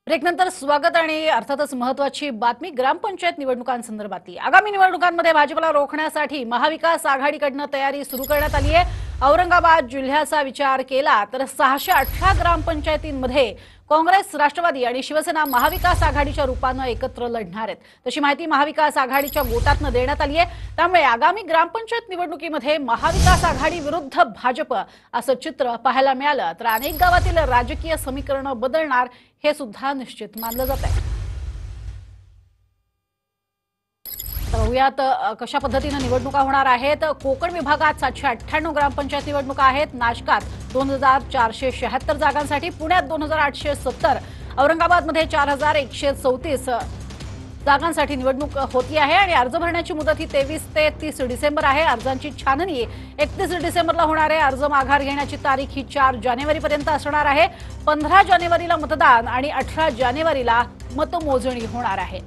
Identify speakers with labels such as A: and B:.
A: ब्रेकनंतर स्वागत आणि अर्थातच महत्त्वाची बातमी ग्रामपंचायत निवडणुकांसंदर्भातली। आगामी निवडणुकांमध्ये भाजपला रोखण्यासाठी महाविकास आघाडीकडून तयारी सुरू करण्यात आली आहे। औरंगाबाद जिल्ह्याचा विचार केला तर 618 ग्रामपंचायतींमध्ये काँग्रेस, राष्ट्रवादी आणि शिवसेना महाविकास आघाडीच्या रूपाने एकत्र लढणार आहेत। तशी माहिती महाविकास आघाडीच्या गोटातून देण्यात आली आहे। त्यामुळे आगामी ग्रामपंचायत निवडणुकीमध्ये महाविकास आघाडी विरुद्ध भाजप असं चित्र पाहायला मिळालं तर अनेक गावातील राजकीय समीकरण बदलणार हे सुद्धा निश्चित मानलं जात आहे। बघूयात कशा पद्धतीने निवडणुका होणार आहेत। कोकण विभागात 798 ग्रामपंचायत निवडणुका आहेत। नाशकात 2476 जागांसाठी, पुण्यात 2870, औरंगाबादमध्ये 4134 जागांसाठी निवडणूक होती आहे आणि अर्ज भरण्याची मुदत ही 23 ते 30 डिसेंबर आहे। अर्जांची छाननी 31 डिसेंबरला होणार आहे। अर्ज माघार घेण्याची तारीख ही 4 जानेवारीपर्यंत असणार आहे। 15 जानेवारीला मतदान आणि 18 जानेवारीला मतमोजणी होणार आहे।